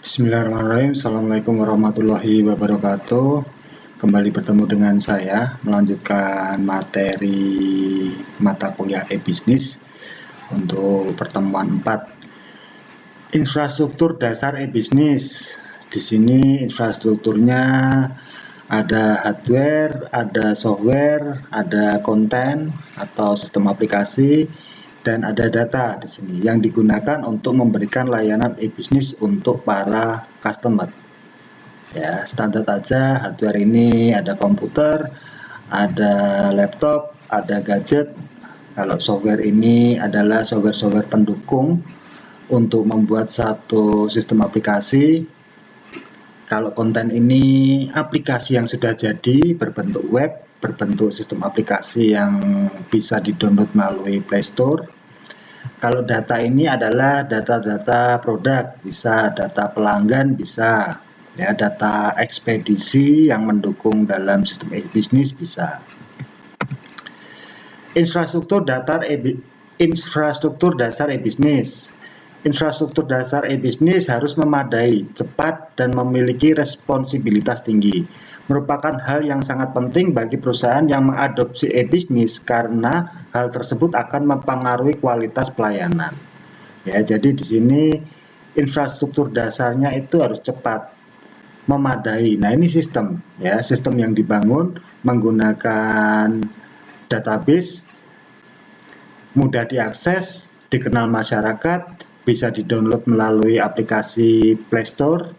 Bismillahirrahmanirrahim. Assalamualaikum warahmatullahi wabarakatuh. Kembali bertemu dengan saya melanjutkan materi mata kuliah e-bisnis untuk pertemuan 4. Infrastruktur dasar e-bisnis. Di sini infrastrukturnya ada hardware, ada software, ada konten atau sistem aplikasi, dan ada data di sini yang digunakan untuk memberikan layanan e-bisnis untuk para customer. Ya, standar aja hardware ini ada komputer, ada laptop, ada gadget. Kalau software ini adalah software-software pendukung untuk membuat satu sistem aplikasi. Kalau konten ini aplikasi yang sudah jadi berbentuk web, berbentuk sistem aplikasi yang bisa di-download melalui Play Store. Kalau data ini adalah data-data produk, bisa data pelanggan, bisa ya data ekspedisi yang mendukung dalam sistem e-bisnis bisa. Infrastruktur dasar e-bisnis. Infrastruktur dasar e-bisnis harus memadai, cepat, dan memiliki responsibilitas tinggi. Merupakan hal yang sangat penting bagi perusahaan yang mengadopsi e-bisnis karena hal tersebut akan mempengaruhi kualitas pelayanan. Ya, jadi di sini infrastruktur dasarnya itu harus cepat, memadai. Nah, ini sistem, ya, sistem yang dibangun menggunakan database, mudah diakses, dikenal masyarakat, bisa di-download melalui aplikasi Play Store,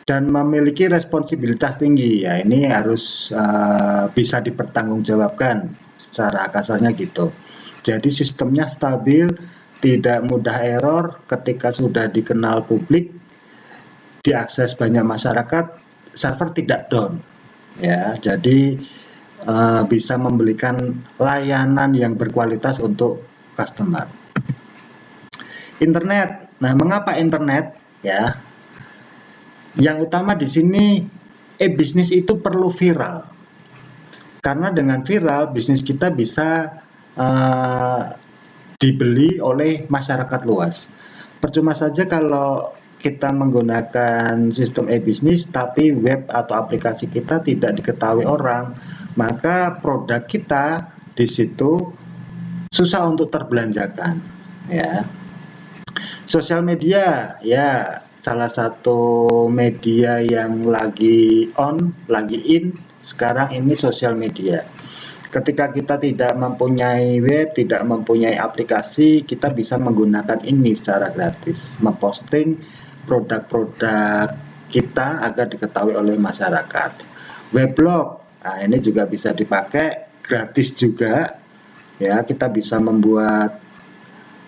dan memiliki responsibilitas tinggi. Ya, ini harus bisa dipertanggungjawabkan secara kasarnya gitu. Jadi sistemnya stabil, tidak mudah error, ketika sudah dikenal publik, diakses banyak masyarakat, server tidak down. Ya, jadi bisa memberikan layanan yang berkualitas untuk customer. Internet. Nah, mengapa internet? Ya, yang utama di sini e-bisnis itu perlu viral. Karena dengan viral bisnis kita bisa dibeli oleh masyarakat luas. Percuma saja kalau kita menggunakan sistem e-bisnis tapi web atau aplikasi kita tidak diketahui orang, maka produk kita di situ susah untuk terbelanjakan, ya. Sosial media, ya, salah satu media yang lagi in sekarang ini sosial media. Ketika kita tidak mempunyai web, tidak mempunyai aplikasi, kita bisa menggunakan ini secara gratis, memposting produk-produk kita agar diketahui oleh masyarakat. Weblog, nah ini juga bisa dipakai, gratis juga, ya, kita bisa membuat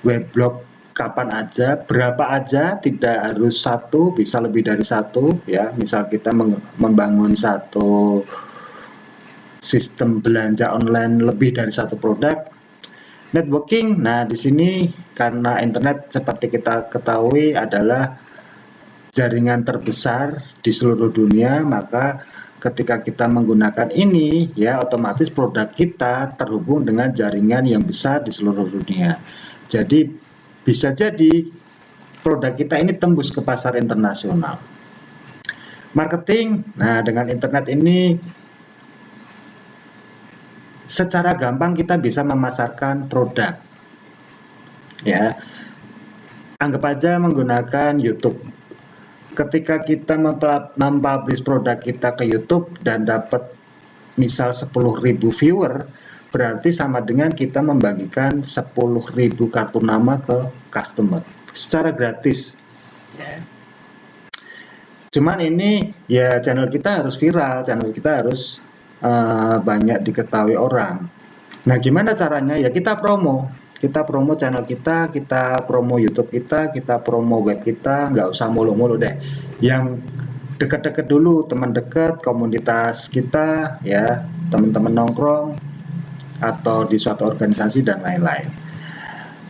weblog kapan aja, berapa aja, tidak harus satu, bisa lebih dari satu, ya. Misal kita membangun satu sistem belanja online lebih dari satu produk. Networking, nah di sini karena internet seperti kita ketahui adalah jaringan terbesar di seluruh dunia, maka ketika kita menggunakan ini, ya, otomatis produk kita terhubung dengan jaringan yang besar di seluruh dunia. Jadi bisa jadi produk kita ini tembus ke pasar internasional. Marketing, nah dengan internet ini secara gampang kita bisa memasarkan produk. Ya, anggap aja menggunakan YouTube. Ketika kita mempublish produk kita ke YouTube dan dapat misal 10.000 viewer, berarti sama dengan kita membagikan 10.000 kartu nama ke customer secara gratis. Ya. Cuman ini ya channel kita harus viral, channel kita harus banyak diketahui orang. Nah, gimana caranya? Ya kita promo channel kita, kita promo YouTube kita promo web kita, nggak usah mulu-mulu deh. Yang dekat-dekat dulu, teman dekat, komunitas kita, ya, teman-teman nongkrong, atau di suatu organisasi dan lain-lain.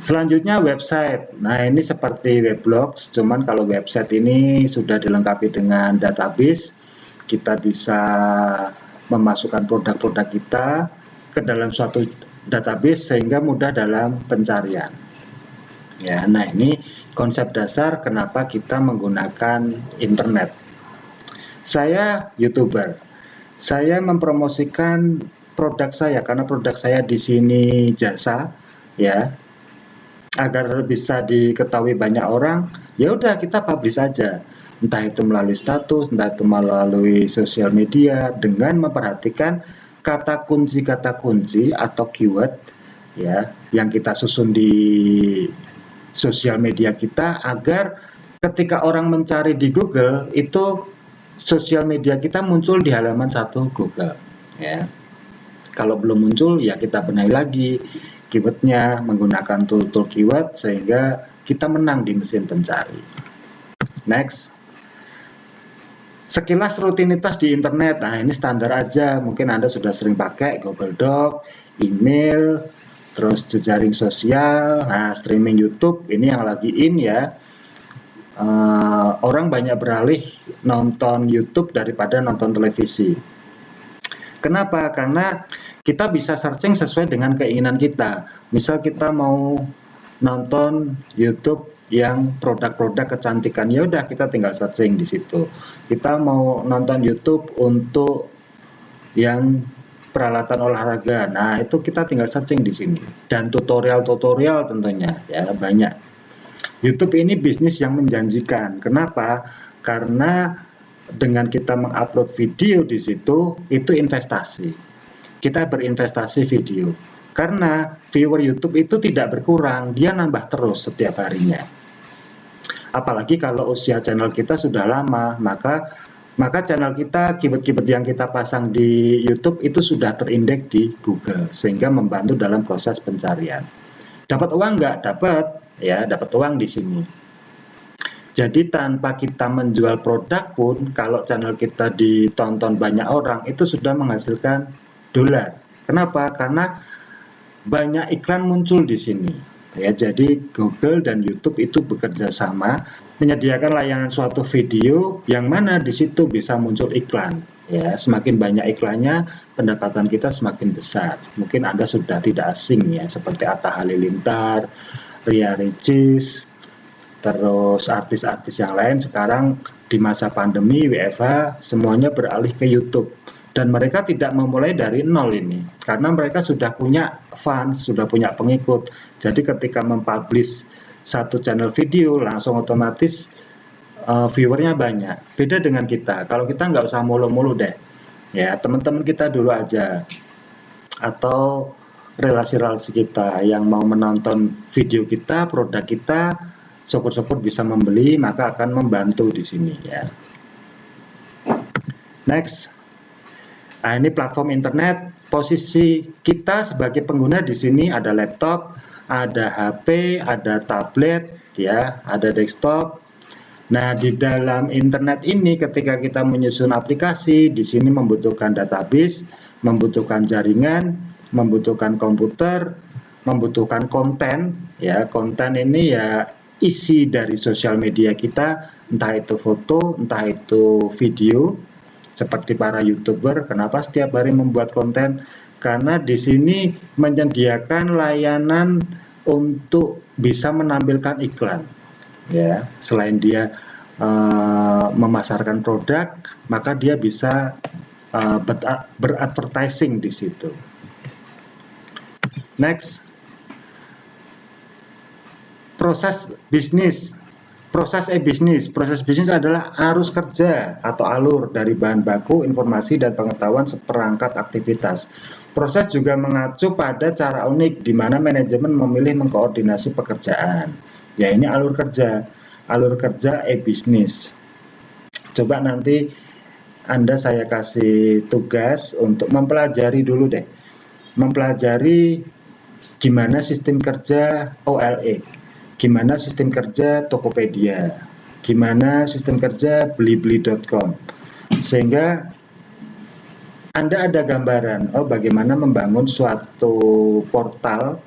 Selanjutnya website. Nah, ini seperti weblogs, cuman kalau website ini sudah dilengkapi dengan database, kita bisa memasukkan produk-produk kita ke dalam suatu database sehingga mudah dalam pencarian. Ya, nah ini konsep dasar kenapa kita menggunakan internet. Saya YouTuber. Saya mempromosikan produk saya karena produk saya di sini jasa, ya, agar bisa diketahui banyak orang. Ya udah, kita publish saja, entah itu melalui status, entah itu melalui sosial media, dengan memperhatikan kata kunci atau keyword, ya, yang kita susun di sosial media kita, agar ketika orang mencari di Google itu sosial media kita muncul di halaman 1 Google, ya. Kalau belum muncul, ya kita benahi lagi keywordnya menggunakan tool keyword sehingga kita menang di mesin pencari. Next, sekilas rutinitas di internet. Nah, ini standar aja, mungkin Anda sudah sering pakai Google Doc, email, terus jejaring sosial, nah streaming YouTube ini yang lagi in, ya. Orang banyak beralih nonton YouTube daripada nonton televisi. Kenapa? Karena kita bisa searching sesuai dengan keinginan kita. Misal kita mau nonton YouTube yang produk-produk kecantikan, ya udah kita tinggal searching di situ. Kita mau nonton YouTube untuk yang peralatan olahraga, nah itu kita tinggal searching di sini. Dan tutorial-tutorial tentunya, ya banyak. YouTube ini bisnis yang menjanjikan. Kenapa? Karena dengan kita mengupload video di situ, itu investasi. Kita berinvestasi video. Karena viewer YouTube itu tidak berkurang, dia nambah terus setiap harinya. Apalagi kalau usia channel kita sudah lama, maka channel kita, keyword-keyword yang kita pasang di YouTube itu sudah terindeks di Google, sehingga membantu dalam proses pencarian. Dapat uang nggak? Dapat. Ya, dapat uang di sini. Jadi tanpa kita menjual produk pun, kalau channel kita ditonton banyak orang, itu sudah menghasilkan dolar. Kenapa? Karena banyak iklan muncul di sini. Ya, jadi Google dan YouTube itu bekerja sama menyediakan layanan suatu video yang mana di situ bisa muncul iklan. Ya, semakin banyak iklannya, pendapatan kita semakin besar. Mungkin Anda sudah tidak asing, ya, seperti Atta Halilintar, Ria Ricis, terus artis-artis yang lain sekarang di masa pandemi WFH semuanya beralih ke YouTube, dan mereka tidak memulai dari nol ini karena mereka sudah punya fans, sudah punya pengikut. Jadi ketika mempublish satu channel video langsung otomatis viewernya banyak. Beda dengan kita, kalau kita nggak usah mulu-mulu deh, ya teman-teman kita dulu aja atau relasi-relasi kita yang mau menonton video kita, produk kita, syukur-syukur bisa membeli, maka akan membantu di sini, ya. Next, nah ini platform internet. Posisi kita sebagai pengguna di sini ada laptop, ada HP, ada tablet, ya, ada desktop. Nah, di dalam internet ini ketika kita menyusun aplikasi, di sini membutuhkan database, membutuhkan jaringan, membutuhkan komputer, membutuhkan konten, ya. Konten ini ya isi dari sosial media kita, entah itu foto, entah itu video, seperti para YouTuber. Kenapa setiap hari membuat konten? Karena di sini menyediakan layanan untuk bisa menampilkan iklan, ya. Selain dia memasarkan produk, maka dia bisa beradvertising di situ. Next, proses bisnis. Proses e-bisnis. Proses bisnis adalah arus kerja atau alur dari bahan baku, informasi, dan pengetahuan seperangkat aktivitas. Proses juga mengacu pada cara unik di mana manajemen memilih mengkoordinasi pekerjaan. Ya, ini alur kerja e-bisnis. Coba nanti saya kasih tugas untuk mempelajari dulu deh. Mempelajari gimana sistem kerja OLX, gimana sistem kerja Tokopedia, gimana sistem kerja blibli.com, sehingga Anda ada gambaran bagaimana membangun suatu portal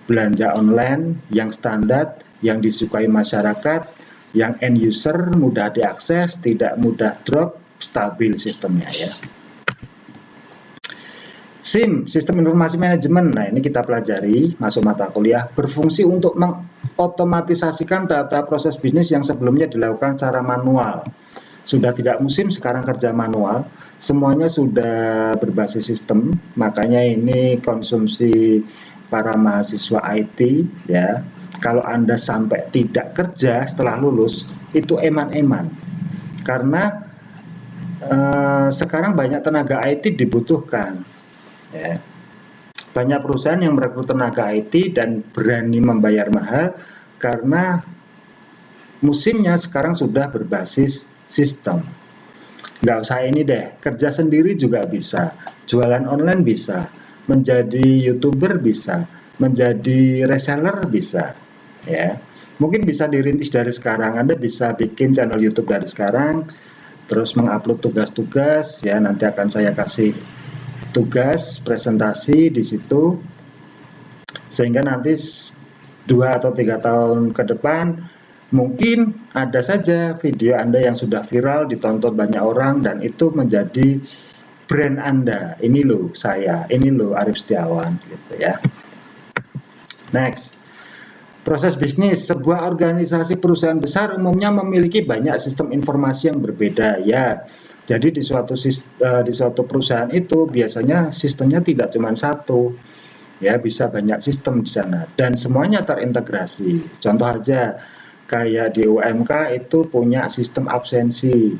belanja online yang standar, yang disukai masyarakat, yang end user mudah diakses, tidak mudah drop, stabil sistemnya, ya. SIM, Sistem Informasi Manajemen. Nah, ini kita pelajari masuk mata kuliah, berfungsi untuk mengotomatisasikan tahap-tahap proses bisnis yang sebelumnya dilakukan secara manual. Sudah tidak musim sekarang kerja manual, semuanya sudah berbasis sistem, makanya ini konsumsi para mahasiswa IT ya. Kalau Anda sampai tidak kerja setelah lulus, itu eman-eman. Karena sekarang banyak tenaga IT dibutuhkan. Ya. Banyak perusahaan yang merekrut tenaga IT dan berani membayar mahal karena musimnya sekarang sudah berbasis sistem. Nggak usah ini deh, kerja sendiri juga bisa, jualan online bisa, menjadi YouTuber bisa, menjadi reseller bisa, ya. Mungkin bisa dirintis dari sekarang. Anda bisa bikin channel YouTube dari sekarang, terus mengupload tugas-tugas, ya. Nanti akan saya kasih tugas presentasi di situ, sehingga nanti 2 atau 3 tahun ke depan mungkin ada saja video Anda yang sudah viral, ditonton banyak orang, dan itu menjadi brand Anda. Ini loh saya, ini loh Arif Setiawan, gitu ya. Next, proses bisnis. Sebuah organisasi perusahaan besar umumnya memiliki banyak sistem informasi yang berbeda, ya. Jadi di suatu perusahaan itu biasanya sistemnya tidak cuma satu, ya, bisa banyak sistem di sana dan semuanya terintegrasi. Contoh aja kayak di UMK itu punya sistem absensi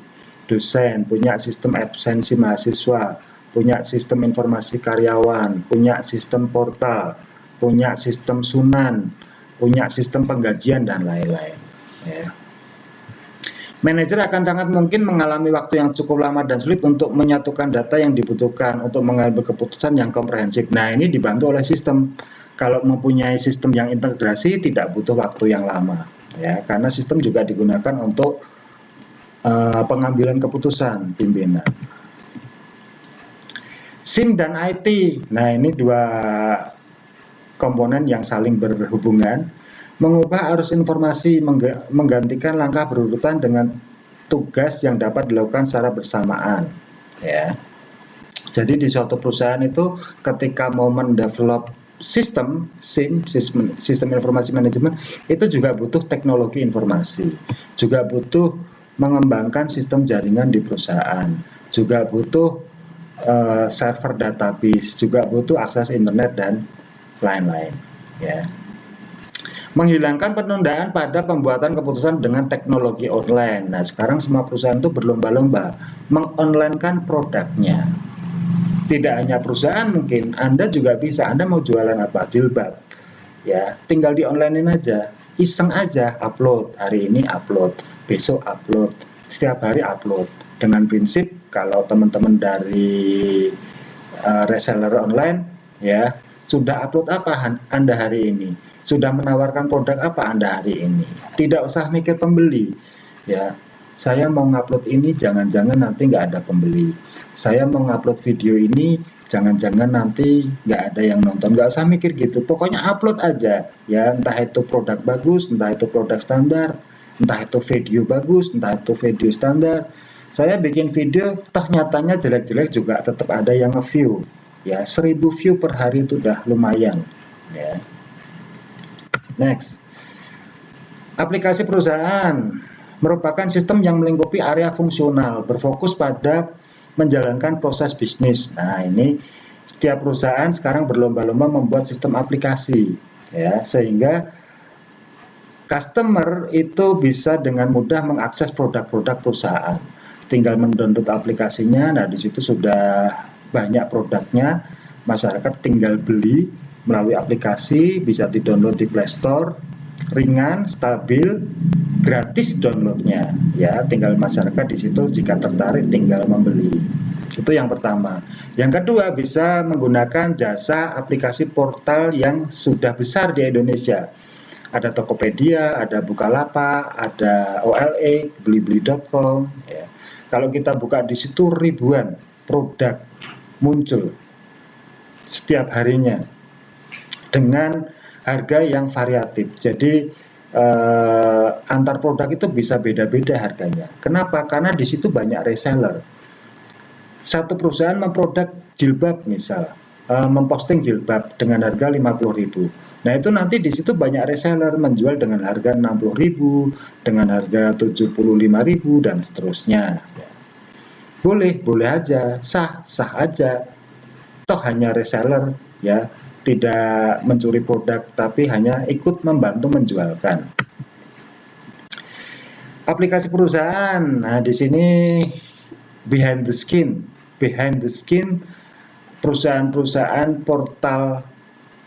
dosen, punya sistem absensi mahasiswa, punya sistem informasi karyawan, punya sistem portal, punya sistem sunan, punya sistem penggajian dan lain-lain, ya. Manajer akan sangat mungkin mengalami waktu yang cukup lama dan sulit untuk menyatukan data yang dibutuhkan untuk mengambil keputusan yang komprehensif. Nah, ini dibantu oleh sistem. Kalau mempunyai sistem yang integrasi tidak butuh waktu yang lama, ya, karena sistem juga digunakan untuk pengambilan keputusan pimpinan. SIM dan IT. Nah, ini dua komponen yang saling berhubungan. Mengubah arus informasi, menggantikan langkah berurutan dengan tugas yang dapat dilakukan secara bersamaan, ya. Jadi di suatu perusahaan itu ketika mau mendevelop sistem SIM, sistem informasi manajemen, itu juga butuh teknologi informasi, juga butuh mengembangkan sistem jaringan di perusahaan, juga butuh server database, juga butuh akses internet dan lain-lain, ya. Menghilangkan penundaan pada pembuatan keputusan dengan teknologi online. Nah, sekarang semua perusahaan itu berlomba-lomba mengonlinekan produknya. Tidak hanya perusahaan, mungkin Anda juga bisa. Anda mau jualan apa? Jilbab, ya, tinggal di onlinein aja, iseng aja, upload hari ini, upload besok, upload setiap hari, upload. Dengan prinsip kalau teman-teman dari reseller online, ya, sudah upload apa Anda hari ini? Sudah menawarkan produk apa Anda hari ini? Tidak usah mikir pembeli, ya. Saya mau ngupload ini, jangan-jangan nanti nggak ada pembeli. Saya mau ngupload video ini, jangan-jangan nanti nggak ada yang nonton. Nggak usah mikir gitu. Pokoknya upload aja, ya. Entah itu produk bagus, entah itu produk standar, entah itu video bagus, entah itu video standar. Saya bikin video, toh nyatanya jelek-jelek juga tetap ada yang nge-view. Ya, 1000 view per hari itu udah lumayan, ya. Next, aplikasi perusahaan merupakan sistem yang melingkupi area fungsional, berfokus pada menjalankan proses bisnis. Nah, ini setiap perusahaan sekarang berlomba-lomba membuat sistem aplikasi, ya, sehingga customer itu bisa dengan mudah mengakses produk-produk perusahaan. Tinggal mendownload aplikasinya. Nah, di situ sudah banyak produknya. Masyarakat tinggal beli melalui aplikasi, bisa di-download di Play Store, ringan, stabil, gratis downloadnya, ya. Tinggal masyarakat di situ jika tertarik tinggal membeli. Itu yang pertama. Yang kedua, bisa menggunakan jasa aplikasi portal yang sudah besar di Indonesia. Ada Tokopedia, ada Bukalapak, ada OLX, Blibli.com, ya. Kalau kita buka di situ ribuan produk muncul setiap harinya dengan harga yang variatif. Jadi antar produk itu bisa beda-beda harganya. Kenapa? Karena di situ banyak reseller. Satu perusahaan memproduk jilbab misal, memposting jilbab dengan harga 50.000. Nah, itu nanti di situ banyak reseller menjual dengan harga 60.000, dengan harga 75.000 dan seterusnya. Boleh aja, sah aja. Toh hanya reseller ya, tidak mencuri produk tapi hanya ikut membantu menjualkan. Aplikasi perusahaan. Nah, di sini behind the skin, perusahaan-perusahaan portal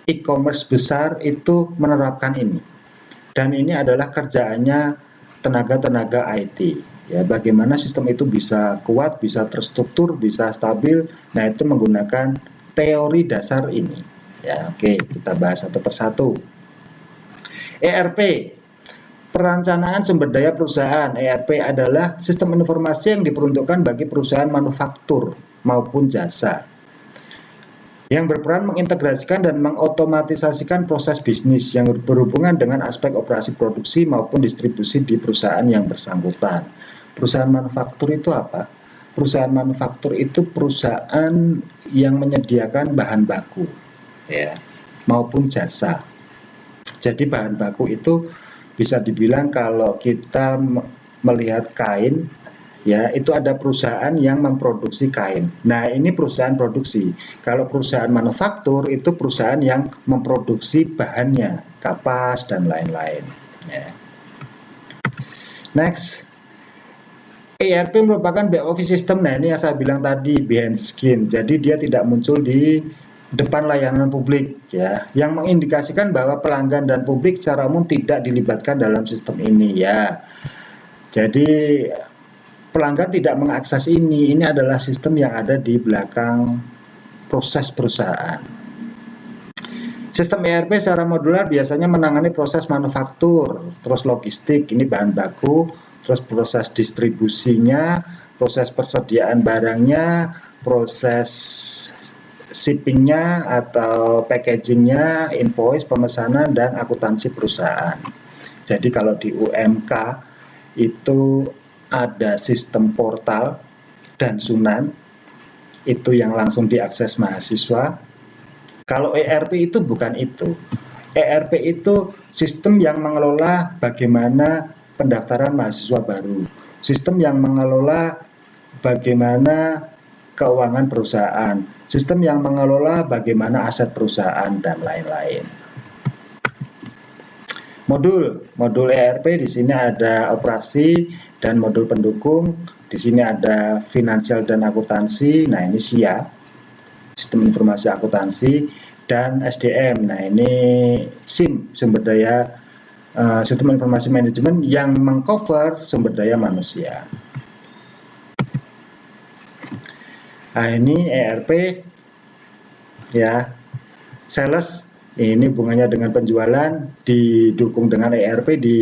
e-commerce besar itu menerapkan ini. Dan ini adalah kerjaannya tenaga-tenaga IT. Ya, bagaimana sistem itu bisa kuat, bisa terstruktur, bisa stabil. Nah, itu menggunakan teori dasar ini. Ya, oke, kita bahas satu persatu. ERP, perencanaan sumber daya perusahaan. ERP adalah sistem informasi yang diperuntukkan bagi perusahaan manufaktur maupun jasa, yang berperan mengintegrasikan dan mengotomatisasikan proses bisnis yang berhubungan dengan aspek operasi produksi maupun distribusi di perusahaan yang bersangkutan. Perusahaan manufaktur itu apa? Perusahaan manufaktur itu perusahaan yang menyediakan bahan baku, ya, maupun jasa. Jadi bahan baku itu bisa dibilang kalau kita melihat kain, ya, itu ada perusahaan yang memproduksi kain. Nah, ini perusahaan produksi. Kalau perusahaan manufaktur itu perusahaan yang memproduksi bahannya, kapas dan lain-lain. Ya. Next, ERP merupakan back office system. Nah, ini yang saya bilang tadi, behind the skin. Jadi dia tidak muncul di depan layanan publik, ya, yang mengindikasikan bahwa pelanggan dan publik secara umum tidak dilibatkan dalam sistem ini, ya. Jadi pelanggan tidak mengakses ini adalah sistem yang ada di belakang proses perusahaan. Sistem ERP secara modular biasanya menangani proses manufaktur, terus logistik, ini bahan baku, terus proses distribusinya, proses persediaan barangnya, proses shippingnya atau packagingnya, invoice, pemesanan, dan akuntansi perusahaan. Jadi kalau di UMK itu ada sistem portal dan Sunan, itu yang langsung diakses mahasiswa. Kalau ERP itu bukan itu. ERP itu sistem yang mengelola bagaimana pendaftaran mahasiswa baru, sistem yang mengelola bagaimana keuangan perusahaan, sistem yang mengelola bagaimana aset perusahaan, dan lain-lain. Modul ERP di sini ada operasi dan modul pendukung. Di sini ada finansial dan akuntansi. Nah, ini SIA, sistem informasi akuntansi, dan SDM. Nah, ini SIM, sumber daya sistem informasi manajemen yang mengcover sumber daya manusia. Nah, ini ERP, ya, sales, ini hubungannya dengan penjualan, didukung dengan ERP di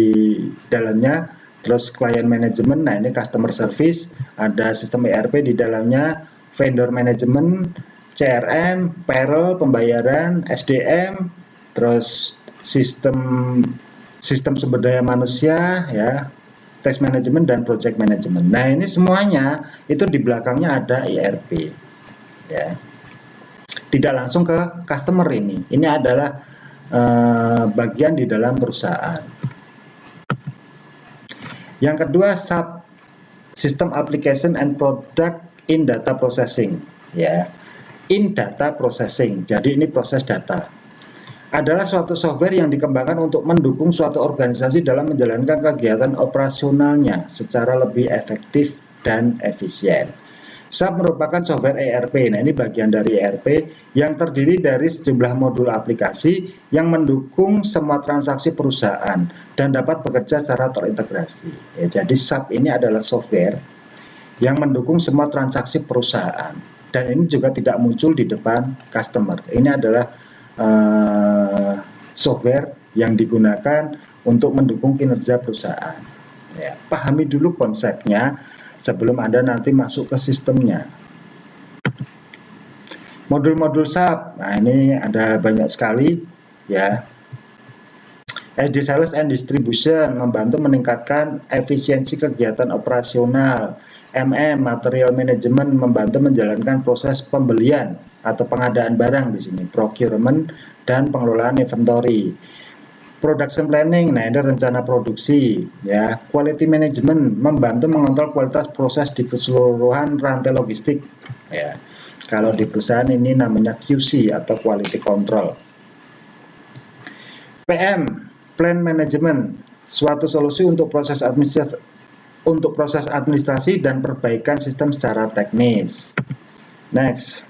dalamnya. Terus client management, nah ini customer service, ada sistem ERP di dalamnya, vendor management, CRM, payroll, pembayaran, SDM, terus sistem sumber daya manusia, ya, task management dan project management. Nah, ini semuanya itu di belakangnya ada ERP, ya. Tidak langsung ke customer ini. Ini adalah bagian di dalam perusahaan. Yang kedua, system application and product in data processing, ya. In data processing. Jadi ini proses data. Adalah suatu software yang dikembangkan untuk mendukung suatu organisasi dalam menjalankan kegiatan operasionalnya secara lebih efektif dan efisien. SAP merupakan software ERP. Nah, ini bagian dari ERP yang terdiri dari sejumlah modul aplikasi yang mendukung semua transaksi perusahaan dan dapat bekerja secara terintegrasi. Ya, jadi SAP ini adalah software yang mendukung semua transaksi perusahaan, dan ini juga tidak muncul di depan customer. Ini adalah software yang digunakan untuk mendukung kinerja perusahaan. Ya, pahami dulu konsepnya sebelum Anda nanti masuk ke sistemnya. Modul-modul SAP, nah ini ada banyak sekali, ya. SD Sales and Distribution membantu meningkatkan efisiensi kegiatan operasional. Material Management membantu menjalankan proses pembelian atau pengadaan barang di sini, procurement dan pengelolaan inventory. Production Planning, nah ini rencana produksi, ya. Quality Management membantu mengontrol kualitas proses di keseluruhan rantai logistik, ya. Kalau di perusahaan ini namanya QC atau Quality Control. PM, Plan Management, suatu solusi untuk proses administrasi dan perbaikan sistem secara teknis. Next,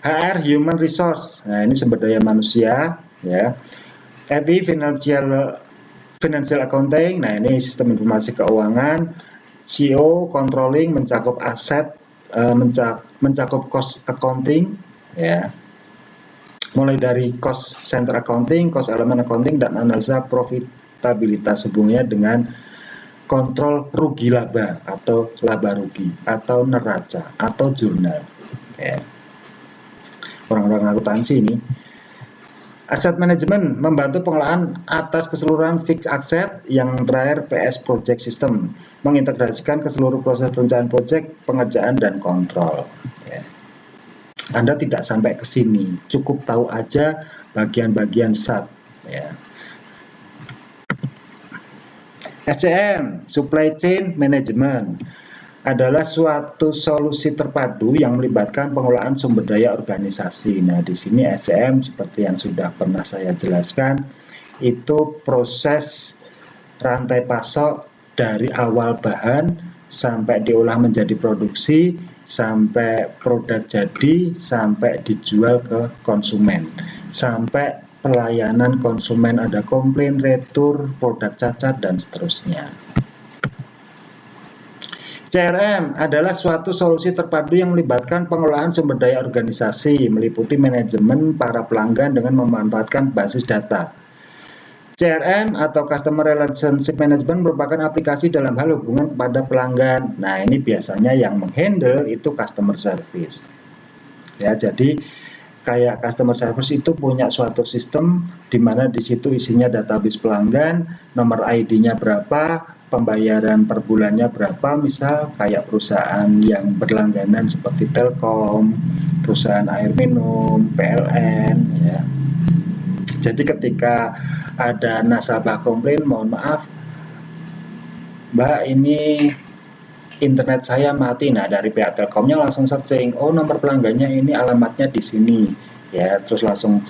HR, Human Resource, nah ini sumber daya manusia, ya. FI, Financial Accounting, nah ini sistem informasi keuangan. CO, Controlling, mencakup aset, mencakup cost accounting, ya. Mulai dari cost center accounting, cost element accounting, dan analisa profitabilitas hubungannya dengan kontrol rugi laba atau laba rugi atau neraca atau jurnal, ya. Orang-orang akuntansi ini. Asset Management membantu pengelolaan atas keseluruhan fixed asset. Yang terakhir PS Project System mengintegrasikan ke seluruh proses perencanaan project, pengerjaan dan kontrol, ya. Anda tidak sampai ke sini, cukup tahu aja bagian-bagian SAP, ya. SCM, Supply Chain Management, adalah suatu solusi terpadu yang melibatkan pengelolaan sumber daya organisasi. Nah, di sini SCM seperti yang sudah pernah saya jelaskan, itu proses rantai pasok dari awal bahan sampai diolah menjadi produksi, sampai produk jadi, sampai dijual ke konsumen, sampai pelayanan konsumen ada komplain, retur, produk cacat, dan seterusnya. CRM adalah suatu solusi terpadu yang melibatkan pengelolaan sumber daya organisasi, meliputi manajemen para pelanggan dengan memanfaatkan basis data. CRM atau Customer Relationship Management merupakan aplikasi dalam hal hubungan kepada pelanggan. Nah, ini biasanya yang menghandle itu customer service. Ya, jadi kayak customer service itu punya suatu sistem di mana di situ isinya database pelanggan, nomor ID-nya berapa, pembayaran per bulannya berapa, misal kayak perusahaan yang berlangganan seperti Telkom, perusahaan air minum, PLN, ya. Jadi ketika ada nasabah komplain, mohon maaf Mbak, ini internet saya mati. Nah, dari pihak Telkomnya langsung searching, oh nomor pelanggannya ini, alamatnya di sini, ya. Terus langsung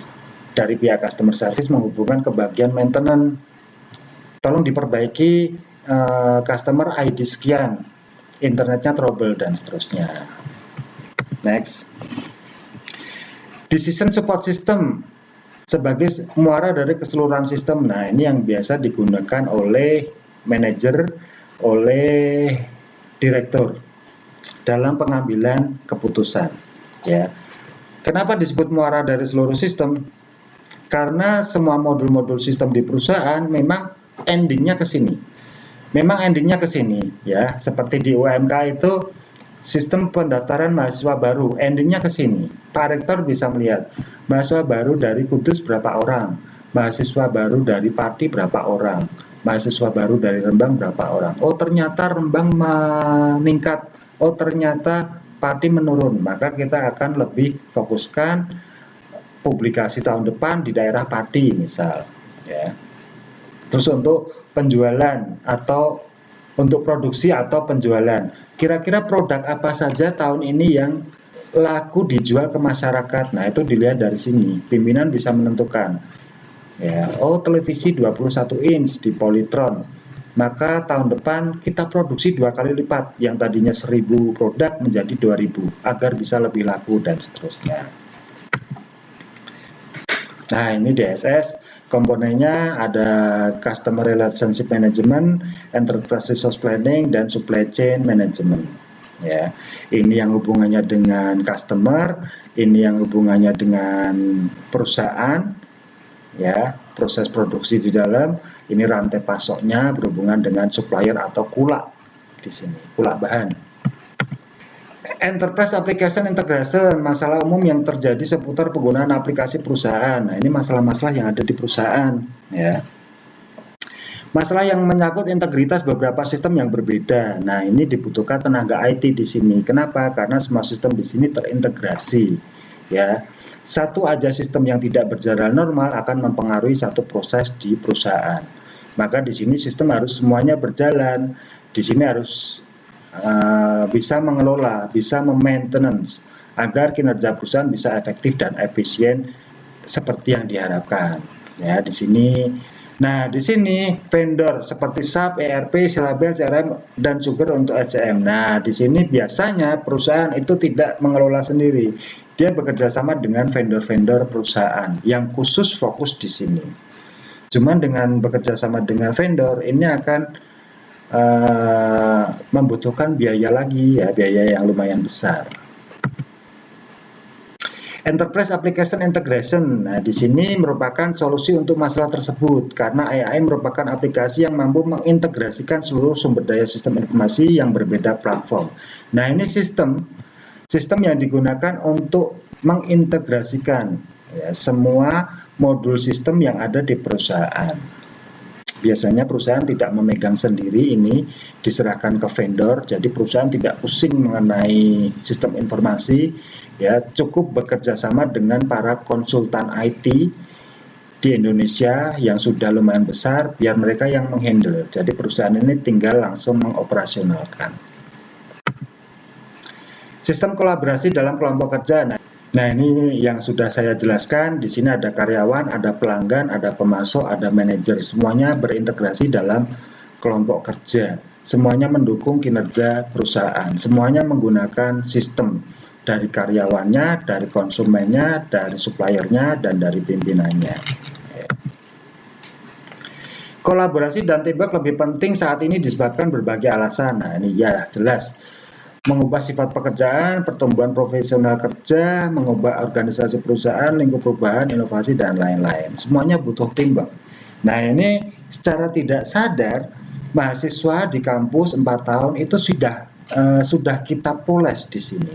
dari pihak customer service menghubungkan ke bagian maintenance, tolong diperbaiki customer ID sekian, internetnya trouble, dan seterusnya. Next, Decision Support System sebagai muara dari keseluruhan sistem. Nah, ini yang biasa digunakan oleh manajer, oleh direktur dalam pengambilan keputusan, ya. Kenapa disebut muara dari seluruh sistem? Karena semua modul-modul sistem di perusahaan memang endingnya ke sini. Ya. Seperti di UMK itu sistem pendaftaran mahasiswa baru, endingnya ke sini. Pak Rektor bisa melihat mahasiswa baru dari Kudus berapa orang, mahasiswa baru dari Pati berapa orang, mahasiswa baru dari Rembang berapa orang. Oh, ternyata Rembang meningkat, oh ternyata Pati menurun, maka kita akan lebih fokuskan publikasi tahun depan di daerah Pati misal, ya. Terus untuk penjualan atau untuk produksi atau penjualan, kira-kira produk apa saja tahun ini yang laku dijual ke masyarakat. Nah, itu dilihat dari sini, pimpinan bisa menentukan, ya. Oh, televisi 21 inch di Polytron, maka tahun depan kita produksi 2 kali lipat, yang tadinya 1000 produk menjadi 2000 agar bisa lebih laku, dan seterusnya. Nah, ini DSS. Komponennya ada Customer Relationship Management, Enterprise Resource Planning, dan Supply Chain Management, ya. Ini yang hubungannya dengan customer, ini yang hubungannya dengan perusahaan, ya, proses produksi di dalam, ini rantai pasoknya berhubungan dengan supplier atau kulak di sini, kulak bahan. Enterprise Application Integration, masalah umum yang terjadi seputar penggunaan aplikasi perusahaan. Nah, ini masalah-masalah yang ada di perusahaan, ya. Masalah yang menyangkut integritas beberapa sistem yang berbeda. Nah, ini dibutuhkan tenaga IT di sini. Kenapa? Karena semua sistem di sini terintegrasi. Ya, satu aja sistem yang tidak berjalan normal akan mempengaruhi satu proses di perusahaan. Maka di sini sistem harus semuanya berjalan. Di sini harus bisa mengelola, bisa memaintenance agar kinerja perusahaan bisa efektif dan efisien seperti yang diharapkan. Ya, di sini. Nah, di sini vendor seperti SAP, ERP, Silabel, CRM, dan juga untuk SCM. Nah, di sini biasanya perusahaan itu tidak mengelola sendiri. Dia bekerja sama dengan vendor-vendor perusahaan yang khusus fokus di sini. Cuman dengan bekerja sama dengan vendor, ini akan membutuhkan biaya lagi, ya, biaya yang lumayan besar. Enterprise Application Integration. Nah, di sini merupakan solusi untuk masalah tersebut karena AI merupakan aplikasi yang mampu mengintegrasikan seluruh sumber daya sistem informasi yang berbeda platform. Nah, ini sistem yang digunakan untuk mengintegrasikan, ya, semua modul sistem yang ada di perusahaan. Biasanya perusahaan tidak memegang sendiri, ini diserahkan ke vendor, jadi perusahaan tidak pusing mengenai sistem informasi, ya, cukup bekerja sama dengan para konsultan IT di Indonesia yang sudah lumayan besar, biar mereka yang menghandle. Jadi perusahaan ini tinggal langsung mengoperasionalkan. Sistem kolaborasi dalam kelompok kerja. Nah, ini yang sudah saya jelaskan. Di sini ada karyawan, ada pelanggan, ada pemasok, ada manajer. Semuanya berintegrasi dalam kelompok kerja. Semuanya mendukung kinerja perusahaan. Semuanya menggunakan sistem dari karyawannya, dari konsumennya, dari suppliernya, dan dari pimpinannya. Kolaborasi dan teamwork lebih penting saat ini disebabkan berbagai alasan. Nah, ini ya jelas. Mengubah sifat pekerjaan, pertumbuhan profesional kerja, mengubah organisasi perusahaan, lingkup perubahan, inovasi, dan lain-lain. Semuanya butuh teamwork. Nah, ini secara tidak sadar, mahasiswa di kampus 4 tahun itu sudah kita poles di sini.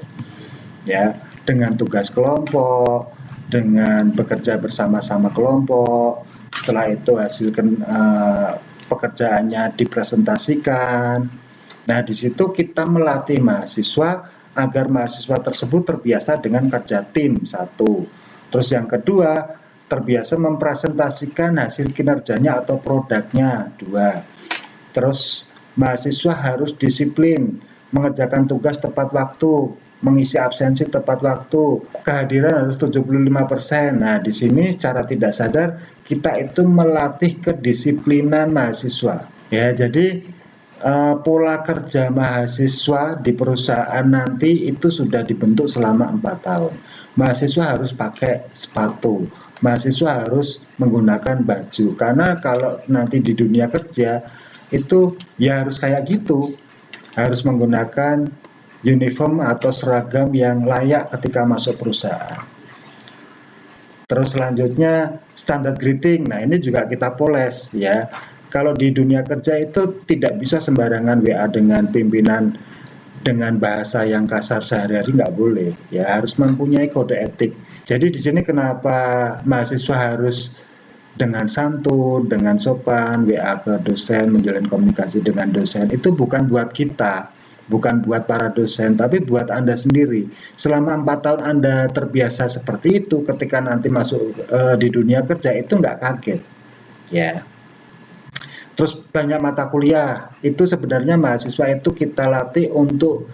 Ya, dengan tugas kelompok, dengan bekerja bersama-sama kelompok, setelah itu hasil pekerjaannya dipresentasikan. Nah, di situ kita melatih mahasiswa agar mahasiswa tersebut terbiasa dengan kerja tim, satu. Terus yang kedua, terbiasa mempresentasikan hasil kinerjanya atau produknya, dua. Terus mahasiswa harus disiplin, mengerjakan tugas tepat waktu, mengisi absensi tepat waktu, kehadiran harus 75%. Nah, di sini secara tidak sadar kita itu melatih kedisiplinan mahasiswa. Ya, jadi pola kerja mahasiswa di perusahaan nanti itu sudah dibentuk selama 4 tahun. Mahasiswa harus pakai sepatu, mahasiswa harus menggunakan baju, karena kalau nanti di dunia kerja itu ya harus kayak gitu, harus menggunakan uniform atau seragam yang layak ketika masuk perusahaan. Terus selanjutnya standar greeting. Nah, ini juga kita poles, ya. Kalau di dunia kerja itu tidak bisa sembarangan WA dengan pimpinan dengan bahasa yang kasar sehari-hari, nggak boleh, ya, harus mempunyai kode etik. Jadi di sini kenapa mahasiswa harus dengan santun, dengan sopan, WA ke dosen, menjalin komunikasi dengan dosen, itu bukan buat kita, bukan buat para dosen, tapi buat Anda sendiri. Selama 4 tahun Anda terbiasa seperti itu, ketika nanti masuk di dunia kerja itu nggak kaget, ya. Terus banyak mata kuliah, itu sebenarnya mahasiswa itu kita latih untuk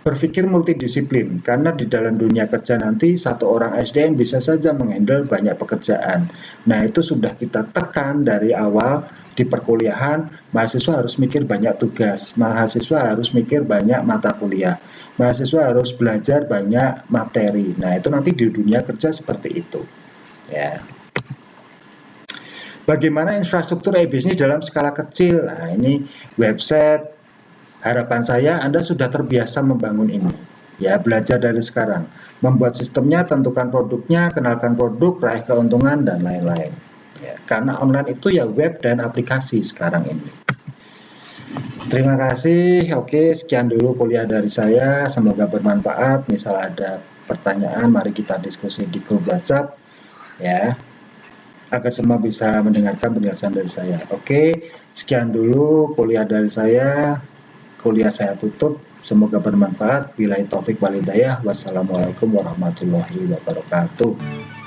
berpikir multidisiplin, karena di dalam dunia kerja nanti satu orang SDM bisa saja menghandle banyak pekerjaan. Nah, itu sudah kita tekan dari awal di perkuliahan, mahasiswa harus mikir banyak tugas, mahasiswa harus mikir banyak mata kuliah, mahasiswa harus belajar banyak materi. Nah, itu nanti di dunia kerja seperti itu, ya. Bagaimana infrastruktur e-bisnis dalam skala kecil? Nah, ini website. Harapan saya Anda sudah terbiasa membangun ini. Ya, belajar dari sekarang. Membuat sistemnya, tentukan produknya, kenalkan produk, raih keuntungan, dan lain-lain. Ya, karena online itu ya web dan aplikasi sekarang ini. Terima kasih. Oke, sekian dulu kuliah dari saya. Semoga bermanfaat. Misal ada pertanyaan, mari kita diskusi di grup WhatsApp ya, agar semua bisa mendengarkan penjelasan dari saya. Oke, sekian dulu kuliah dari saya. Kuliah saya tutup. Semoga bermanfaat. Billahi taufik wal hidayah. Wassalamualaikum warahmatullahi wabarakatuh.